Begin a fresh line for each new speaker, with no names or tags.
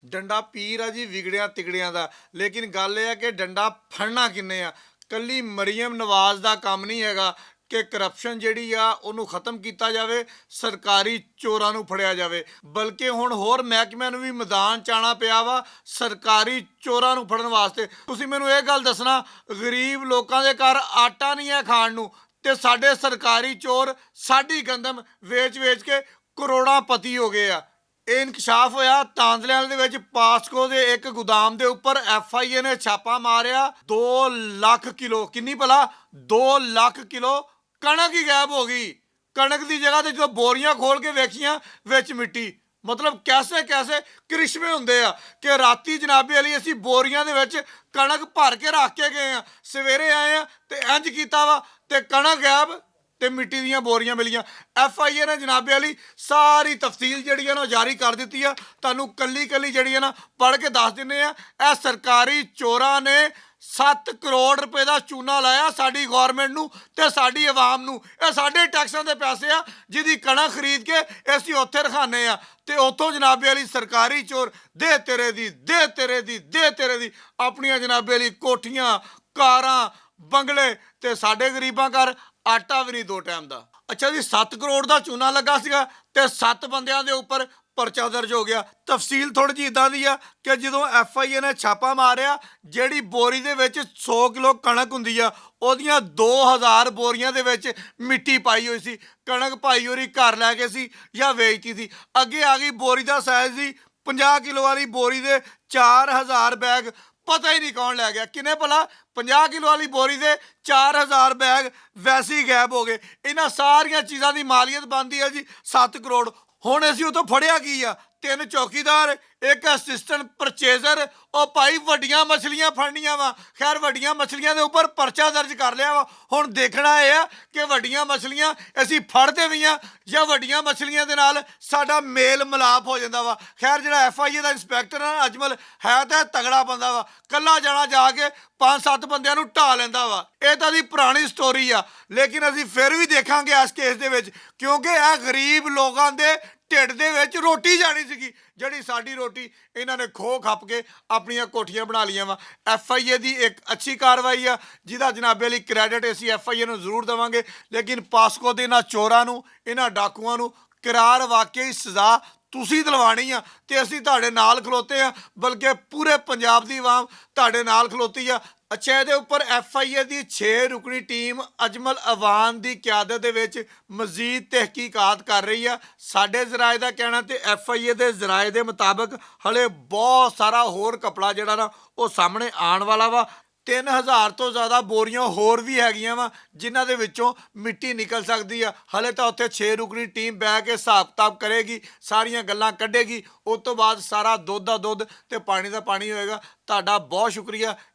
ਡੰਡਾ ਪੀਰ ਆ ਜੀ ਵਿਗੜਿਆਂ ਤਿਗੜਿਆਂ ਦਾ। ਲੇਕਿਨ ਗੱਲ ਇਹ ਹੈ ਕਿ ਡੰਡਾ ਫੜਨਾ ਕਿੰਨੇ ਆ। ਕੱਲੀ ਮਰੀਮ ਨਵਾਜ਼ ਦਾ ਕੰਮ ਨਹੀਂ ਹੈਗਾ ਕਿ ਕਰਪਸ਼ਨ ਜਿਹੜੀ ਆ ਉਹਨੂੰ ਖਤਮ ਕੀਤਾ ਜਾਵੇ, ਸਰਕਾਰੀ ਚੋਰਾਂ ਨੂੰ ਫੜਿਆ ਜਾਵੇ, ਬਲਕਿ ਹੁਣ ਹੋਰ ਮਹਿਕਮਿਆਂ ਨੂੰ ਵੀ ਮੈਦਾਨ 'ਚ ਆਉਣਾ ਪਿਆ ਵਾ ਸਰਕਾਰੀ ਚੋਰਾਂ ਨੂੰ ਫੜਨ ਵਾਸਤੇ। ਤੁਸੀਂ ਮੈਨੂੰ ਇਹ ਗੱਲ ਦੱਸਣਾ, ਗਰੀਬ ਲੋਕਾਂ ਦੇ ਘਰ ਆਟਾ ਨਹੀਂ ਹੈ ਖਾਣ ਨੂੰ, ਤੇ ਸਾਡੇ ਸਰਕਾਰੀ ਚੋਰ ਸਾਡੀ ਗੰਦਮ ਵੇਚ-ਵੇਚ ਕੇ ਕਰੋੜਾਂਪਤੀ ਹੋ ਗਏ ਆ। ਇਹ ਇਨਕਸ਼ਾਫ ਹੋਇਆ ਤਾਂਦਲਿਆਂ ਦੇ ਵਿੱਚ ਪਾਸਕੋ ਦੇ ਇੱਕ ਗੋਦਾਮ ਦੇ ਉੱਪਰ FIA ਨੇ ਛਾਪਾ ਮਾਰਿਆ। 2 ਲੱਖ ਕਿਲੋ, ਕਿੰਨੀ ਭਲਾ 2 ਲੱਖ ਕਿਲੋ ਕਣਕ ਹੀ ਗਾਇਬ ਹੋ ਗਈ। ਕਣਕ ਦੀ ਜਗ੍ਹਾ ਤੇ ਜਦੋਂ ਬੋਰੀਆਂ ਖੋਲ ਕੇ ਵੇਖੀਆਂ ਵਿੱਚ ਮਿੱਟੀ। ਮਤਲਬ ਕੈਸੇ ਕੈਸੇ ਕ੍ਰਿਸ਼ਮੇ ਹੁੰਦੇ ਆ ਕਿ ਰਾਤੀ ਜਨਾਬੇ ਵਾਲੀ ਅਸੀਂ ਬੋਰੀਆਂ ਦੇ ਵਿੱਚ ਕਣਕ ਭਰ ਕੇ ਰੱਖ ਕੇ ਗਏ ਆ, ਸਵੇਰੇ ਆਏ ਆ ਤੇ ਇੰਜ ਕੀਤਾ ਵਾ ਤੇ ਕਣਕ ਗਾਇਬ ਤੇ ਮਿੱਟੀ ਦੀਆਂ ਬੋਰੀਆਂ ਮਿਲੀਆਂ। FIA ਨੇ ਜਨਾਬੇ ਵਾਲੀ ਸਾਰੀ ਤਫਸੀਲ ਜਿਹੜੀ ਆ ਨਾ ਜਾਰੀ ਕਰ ਦਿੱਤੀ ਆ। ਤੁਹਾਨੂੰ ਕੱਲੀ ਕੱਲੀ ਜਿਹੜੀ ਆ ਨਾ ਪੜ੍ਹ ਕੇ ਦੱਸ ਦਿੰਦੇ ਆ। ਇਹ ਸਰਕਾਰੀ ਚੋਰਾਂ ਨੇ 7 ਕਰੋੜ ਰੁਪਏ ਦਾ ਚੂਨਾ ਲਾਇਆ ਸਾਡੀ ਗੌਰਮੈਂਟ ਨੂੰ ਤੇ ਸਾਡੀ ਆਵਾਮ ਨੂੰ। ਇਹ ਸਾਡੇ ਟੈਕਸਾਂ ਦੇ ਪੈਸੇ ਆ ਜਿਹਦੀ ਕਣਕ ਖਰੀਦ ਕੇ ਅਸੀਂ ਉੱਥੇ ਰਖਾਉਂਦੇ ਆ, ਤੇ ਉੱਥੋਂ ਜਨਾਬੇ ਵਾਲੀ ਸਰਕਾਰੀ ਚੋਰ ਦੇ ਤੇਰੇ ਦੀ ਦੇ ਤੇਰੇ ਦੀ ਦੇ ਤੇਰੇ ਦੀ ਆਪਣੀਆਂ ਜਨਾਬੇ ਵਾਲੀ ਕੋਠੀਆਂ, ਕਾਰਾਂ, ਬੰਗਲੇ, ਤੇ ਸਾਡੇ ਗਰੀਬਾਂ ਘਰ ਆਟਾ ਵੀ ਨਹੀਂ 2 ਟਾਈਮ ਦਾ। ਅੱਛਾ ਜੀ, 7 ਕਰੋੜ ਦਾ ਚੂਨਾ ਲੱਗਾ ਸੀਗਾ ਤੇ 7 ਬੰਦਿਆਂ ਦੇ ਉੱਪਰ ਪਰਚਾ ਦਰਜ ਹੋ ਗਿਆ। ਤਫਸੀਲ ਥੋੜੀ ਜਿਹੀ ਇਦਾਂ ਦੀ ਆ ਕਿ ਜਦੋਂ FIA ਨੇ ਛਾਪਾ ਮਾਰਿਆ, ਜਿਹੜੀ ਬੋਰੀ ਦੇ ਵਿੱਚ 100 ਕਿਲੋ ਕਣਕ ਹੁੰਦੀ ਆ ਉਹਦੀਆਂ 2000 ਬੋਰੀਆਂ ਦੇ ਵਿੱਚ ਮਿੱਟੀ ਪਾਈ ਹੋਈ ਸੀ। ਕਣਕ ਭਾਈ ਹੋਰੀ ਘਰ ਲੈ ਕੇ ਸੀ ਜਾਂ ਵੇਚਤੀ ਸੀ। ਅੱਗੇ ਆ ਗਈ ਬੋਰੀ ਦਾ ਸਾਈਜ਼ ਸੀ 50 ਕਿਲੋ ਵਾਲੀ ਬੋਰੀ ਦੇ 4000 ਬੈਗ, ਪਤਾ ਹੀ ਨਹੀਂ ਕੌਣ ਲੈ ਗਿਆ। ਕਿਨੇ ਭਲਾ 50 ਕਿਲੋ ਵਾਲੀ ਬੋਰੀ ਦੇ 4000 ਬੈਗ ਵੈਸੇ ਹੀ ਗਾਇਬ ਹੋ ਗਏ। ਇਹਨਾਂ ਸਾਰੀਆਂ ਚੀਜ਼ਾਂ ਦੀ ਮਾਲੀਅਤ ਬਣਦੀ ਹੈ ਜੀ 7 ਕਰੋੜ। ਹੁਣ ਅਸੀਂ ਉਹ ਤੋਂ ਫੜਿਆ ਕੀ ਆ? 3 ਚੌਕੀਦਾਰ, ਇੱਕ ਅਸਿਸਟੈਂਟ ਪਰਚੇਜ਼ਰ। ਉਹ ਭਾਈ ਵੱਡੀਆਂ ਮਛਲੀਆਂ ਫੜਨੀਆਂ ਵਾ। ਖੈਰ ਵੱਡੀਆਂ ਮਛਲੀਆਂ ਦੇ ਉੱਪਰ ਪਰਚਾ ਦਰਜ ਕਰ ਲਿਆ ਵਾ। ਹੁਣ ਦੇਖਣਾ ਇਹ ਆ ਕਿ ਵੱਡੀਆਂ ਮਛਲੀਆਂ ਅਸੀਂ ਫੜਦੇ ਵੀ ਆ ਜਾਂ ਵੱਡੀਆਂ ਮਛਲੀਆਂ ਦੇ ਨਾਲ ਸਾਡਾ ਮੇਲ ਮਿਲਾਪ ਹੋ ਜਾਂਦਾ ਵਾ। ਖੈਰ ਜਿਹੜਾ FIA ਦਾ ਇੰਸਪੈਕਟਰ ਆ ਅਜਮਲ ਹੈ ਤਾਂ ਤਗੜਾ ਬੰਦਾ ਵਾ, ਕੱਲਾ ਜਾਣਾ ਜਾ ਕੇ 5-7 ਬੰਦਿਆਂ ਨੂੰ ਢਾ ਲੈਂਦਾ ਵਾ। ਇਹ ਤਾਂ ਦੀ ਪੁਰਾਣੀ ਸਟੋਰੀ ਆ, ਲੇਕਿਨ ਅਸੀਂ ਫਿਰ ਵੀ ਦੇਖਾਂਗੇ ਇਸ ਕੇਸ ਦੇ ਵਿੱਚ, ਕਿਉਂਕਿ ਇਹ ਗਰੀਬ ਲੋਕਾਂ ਦੇ ਢਿੱਡ ਦੇ ਵਿੱਚ ਰੋਟੀ ਜਾਣੀ ਸੀਗੀ, ਜਿਹੜੀ ਸਾਡੀ ਰੋਟੀ ਇਹਨਾਂ ਨੇ ਖੋਹ ਖੱਪ ਕੇ ਆਪਣੀਆਂ ਕੋਠੀਆਂ ਬਣਾ ਲਈਆਂ ਵਾ। FIA ਦੀ ਇੱਕ ਅੱਛੀ ਕਾਰਵਾਈ ਆ ਜਿਹਦਾ ਜਨਾਬੇ ਲਈ ਕ੍ਰੈਡਿਟ ਅਸੀਂ FIA ਨੂੰ ਜ਼ਰੂਰ ਦੇਵਾਂਗੇ। ਲੇਕਿਨ ਪਾਸਕੋ ਦੇ ਇਹਨਾਂ ਚੋਰਾਂ ਨੂੰ, ਇਹਨਾਂ ਡਾਕੂਆਂ ਨੂੰ ਕਰਾਰ ਵਾਕਈ ਸਜ਼ਾ ਤੁਸੀਂ ਦਿਲਵਾਣੀ ਆ ਤੇ ਅਸੀਂ ਤੁਹਾਡੇ ਨਾਲ ਖਲੋਤੇ ਆ, ਬਲਕਿ ਪੂਰੇ ਪੰਜਾਬ ਦੀ ਆਵਾਮ ਤੁਹਾਡੇ ਨਾਲ ਖਲੋਤੀ ਆ। ਅੱਛਾ, ਇਹਦੇ ਉੱਪਰ FIA ਦੀ 6 ਰੁਕਨੀ ਟੀਮ ਅਜਮਲ ਅਵਾਨ ਦੀ ਕਿਆਦਤ ਦੇ ਵਿੱਚ ਮਜ਼ੀਦ ਤਹਿਕੀਕਾਤ ਕਰ ਰਹੀ ਆ। ਸਾਡੇ ਜ਼ਰਾਏ ਦਾ ਕਹਿਣਾ ਤੇ FIA ਦੇ ਜ਼ਰਾਏ ਦੇ ਮੁਤਾਬਕ ਹਲੇ ਬਹੁਤ ਸਾਰਾ ਹੋਰ ਕਪੜਾ ਜਿਹੜਾ ਨਾ ਉਹ ਸਾਹਮਣੇ ਆਉਣ ਵਾਲਾ ਵਾ। 3000 ਤੋਂ ਜ਼ਿਆਦਾ ਬੋਰੀਆਂ ਹੋਰ ਵੀ ਹੈਗੀਆਂ ਵਾ ਜਿਨ੍ਹਾਂ ਦੇ ਵਿੱਚੋਂ ਮਿੱਟੀ ਨਿਕਲ ਸਕਦੀ ਆ। ਹਲੇ ਤਾਂ ਉੱਥੇ 6 ਰੁਕਨੀ ਟੀਮ ਬਹਿ ਕੇ ਹਿਸਾਬ ਕਿਤਾਬ ਕਰੇਗੀ, ਸਾਰੀਆਂ ਗੱਲਾਂ ਕੱਢੇਗੀ। ਉਸ ਤੋਂ ਬਾਅਦ ਸਾਰਾ ਦੁੱਧ ਦਾ ਦੁੱਧ ਤੇ ਪਾਣੀ ਦਾ ਪਾਣੀ ਹੋਏਗਾ। ਤੁਹਾਡਾ ਬਹੁਤ ਸ਼ੁਕਰੀਆ